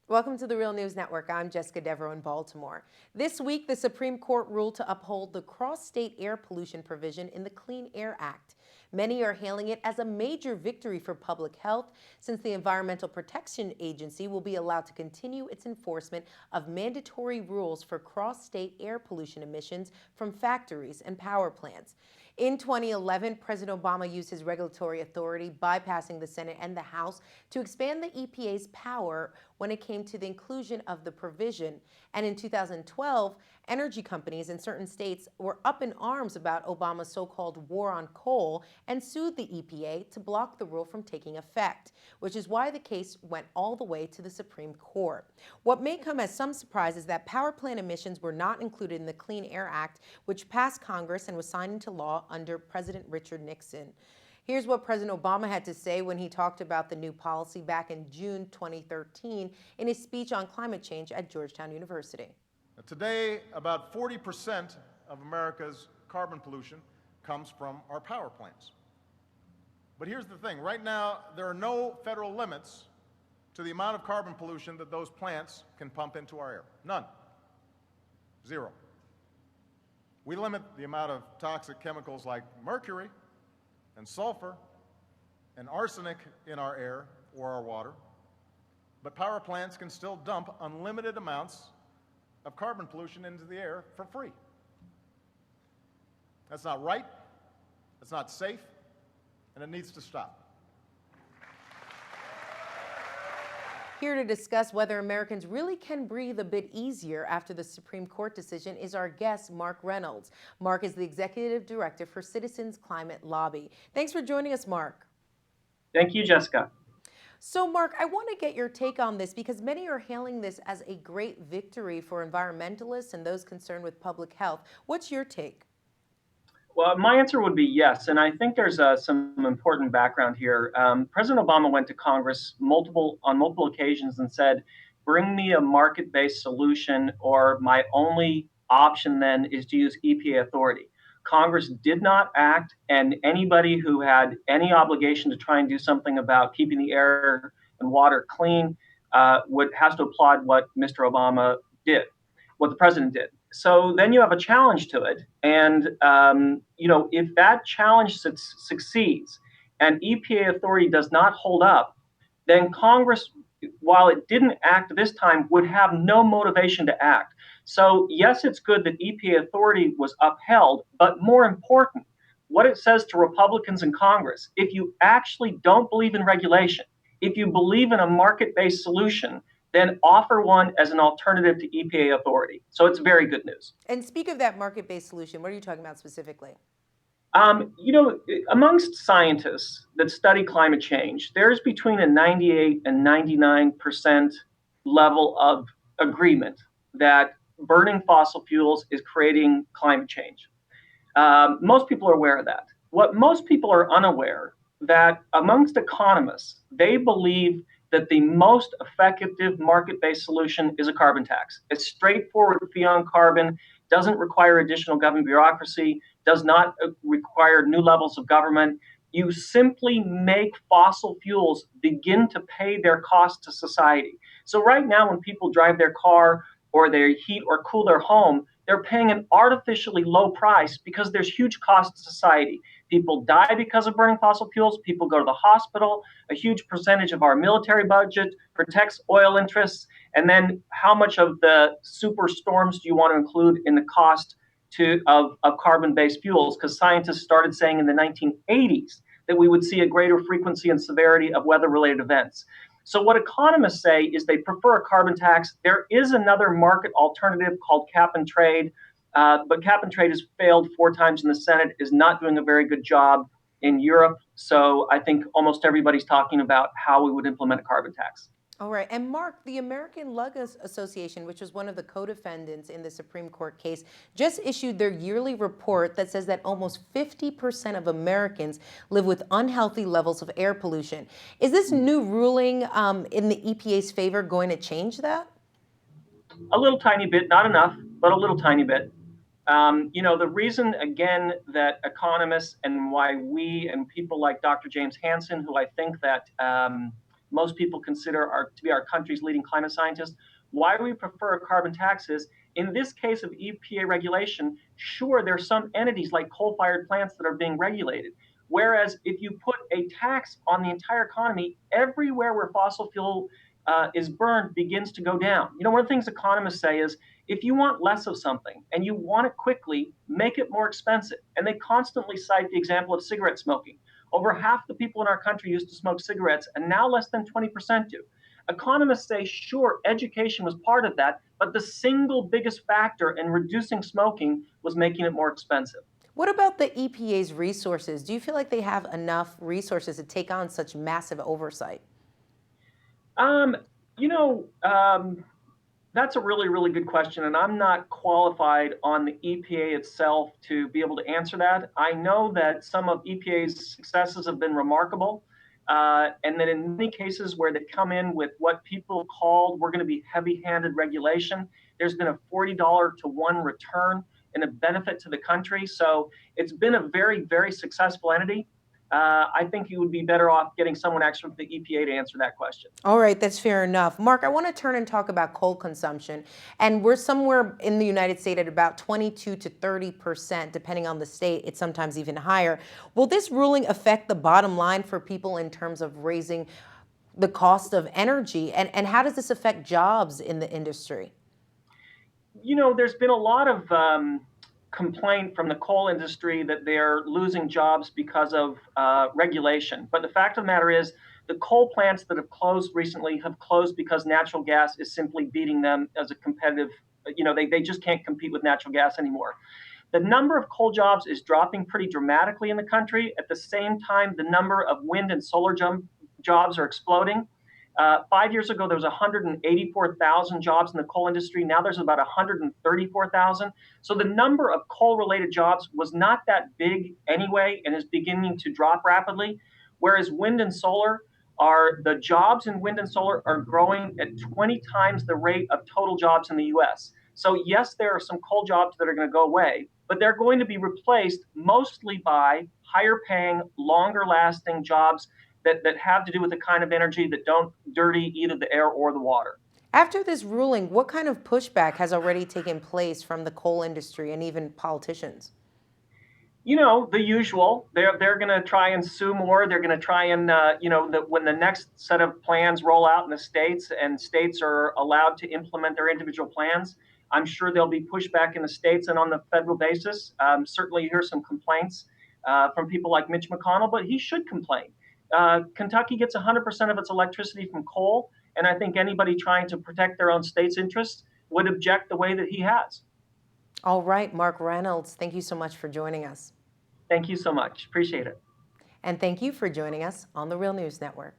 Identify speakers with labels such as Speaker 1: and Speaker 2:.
Speaker 1: Welcome to the Real News Network. I'm Jessica Devereaux in Baltimore. This week, the Supreme Court ruled to uphold the cross-state air pollution provision in the Clean Air Act. Many are hailing it as a major victory for public health, since the Environmental Protection Agency will be allowed to continue its enforcement of mandatory rules for cross-state air pollution emissions from factories and power plants. In 2011, President Obama used his regulatory authority, bypassing the Senate and the House, to expand the EPA's power when it came to the inclusion of the provision. And in 2012, energy companies in certain states were up in arms about Obama's so-called war on coal and sued the EPA to block the rule from taking effect, which is why the case went all the way to the Supreme Court. What may come as some surprise is that power plant emissions were not included in the Clean Air Act, which passed Congress and was signed into law under President Richard Nixon. Here's what President Obama had to say when he talked about the new policy back in June 2013 in his speech on climate change at Georgetown University.
Speaker 2: Today, about 40% of America's carbon pollution comes from our power plants. But here's the thing, right now, there are no federal limits to the amount of carbon pollution that those plants can pump into our air. None. Zero. We limit the amount of toxic chemicals like mercury and sulfur and arsenic in our air or our water, but power plants can still dump unlimited amounts of carbon pollution into the air for free. That's not right, that's not safe, and it needs to stop.
Speaker 1: Here to discuss whether Americans really can breathe a bit easier after the Supreme Court decision is our guest, Mark Reynolds. Mark is the Executive Director for Citizens Climate Lobby. Thanks for joining us, Mark.
Speaker 3: Thank you, Jessica.
Speaker 1: So, Mark, I want to get your take on this because many are hailing this as a great victory for environmentalists and those concerned with public health. What's your take?
Speaker 3: Well, my answer would be yes, and I think there's some important background here. President Obama went to Congress on multiple occasions and said, bring me a market-based solution, or my only option then is to use EPA authority. Congress did not act, and anybody who had any obligation to try and do something about keeping the air and water clean has to applaud what Mr. Obama did, what the president did. So then you have a challenge to it. And, if that challenge succeeds and EPA authority does not hold up, then Congress, while it didn't act this time, would have no motivation to act. So yes, it's good that EPA authority was upheld, but more important, what it says to Republicans in Congress, if you actually don't believe in regulation, if you believe in a market-based solution, then offer one as an alternative to EPA authority. So it's very good news.
Speaker 1: And speak of that market-based solution, what are you talking about specifically?
Speaker 3: Amongst scientists that study climate change, there's between a 98 and 99% level of agreement that burning fossil fuels is creating climate change. Most people are aware of that. What most people are unaware, that amongst economists, they believe that the most effective market-based solution is a carbon tax. It's straightforward fee on carbon, doesn't require additional government bureaucracy, does not require new levels of government. You simply make fossil fuels begin to pay their cost to society. So right now, when people drive their car or they heat or cool their home, they're paying an artificially low price because there's huge cost to society. People die because of burning fossil fuels. People go to the hospital. A huge percentage of our military budget protects oil interests. And then how much of the super storms do you want to include in the cost of carbon-based fuels? Because scientists started saying in the 1980s that we would see a greater frequency and severity of weather-related events. So what economists say is they prefer a carbon tax. There is another market alternative called cap and trade, but cap and trade has failed 4 times in the Senate, is not doing a very good job in Europe. So I think almost everybody's talking about how we would implement a carbon tax.
Speaker 1: All right. And Mark, the American Lung Association, which was one of the co-defendants in the Supreme Court case, just issued their yearly report that says that almost 50% of Americans live with unhealthy levels of air pollution. Is this new ruling in the EPA's favor going to change that?
Speaker 3: A little tiny bit, not enough, but a little tiny bit. The reason, again, that economists and why we and people like Dr. James Hansen, who I think that most people consider to be our country's leading climate scientist, why we prefer carbon taxes. In this case of EPA regulation, sure, there are some entities like coal-fired plants that are being regulated. Whereas if you put a tax on the entire economy, everywhere where fossil fuel is burned begins to go down. You know, one of the things economists say is if you want less of something and you want it quickly, make it more expensive. And they constantly cite the example of cigarette smoking. Over half the people in our country used to smoke cigarettes, and now less than 20% do. Economists say, sure, education was part of that, but the single biggest factor in reducing smoking was making it more expensive.
Speaker 1: What about the EPA's resources? Do you feel like they have enough resources to take on such massive oversight?
Speaker 3: Um, you know, that's a really, really good question, and I'm not qualified on the EPA itself to be able to answer that. I know that some of EPA's successes have been remarkable, and that in many cases where they come in with what people called we're going to be heavy-handed regulation, there's been a $40 to 1 return and a benefit to the country. So it's been a very, very successful entity. I think you would be better off getting someone actually from the EPA to answer that question.
Speaker 1: All right, that's fair enough. Mark, I want to turn and talk about coal consumption. And we're somewhere in the United States at about 22 to 30%, depending on the state. It's sometimes even higher. Will this ruling affect the bottom line for people in terms of raising the cost of energy? And how does this affect jobs in the industry?
Speaker 3: You know, there's been a lot of complaint from the coal industry that they're losing jobs because of regulation. But the fact of the matter is, the coal plants that have closed recently have closed because natural gas is simply beating them as a competitive, you know, they just can't compete with natural gas anymore. The number of coal jobs is dropping pretty dramatically in the country. At the same time, the number of wind and solar jobs are exploding. 5 years ago, there was 184,000 jobs in the coal industry. Now there's about 134,000. So the number of coal-related jobs was not that big anyway and is beginning to drop rapidly. Whereas wind and solar the jobs in wind and solar are growing at 20 times the rate of total jobs in the US. So yes, there are some coal jobs that are going to go away, but they're going to be replaced mostly by higher paying, longer lasting jobs that have to do with the kind of energy that don't dirty either the air or the water.
Speaker 1: After this ruling, what kind of pushback has already taken place from the coal industry and even politicians?
Speaker 3: You know, the usual. They're going to try and sue more. They're going to try and when the next set of plans roll out in the states and states are allowed to implement their individual plans, I'm sure there'll be pushback in the states and on the federal basis. Certainly, you hear some complaints from people like Mitch McConnell, but he should complain. Kentucky gets 100% of its electricity from coal, and I think anybody trying to protect their own state's interests would object the way that he has.
Speaker 1: All right, Mark Reynolds, thank you so much for joining us.
Speaker 3: Thank you so much. Appreciate it.
Speaker 1: And thank you for joining us on the Real News Network.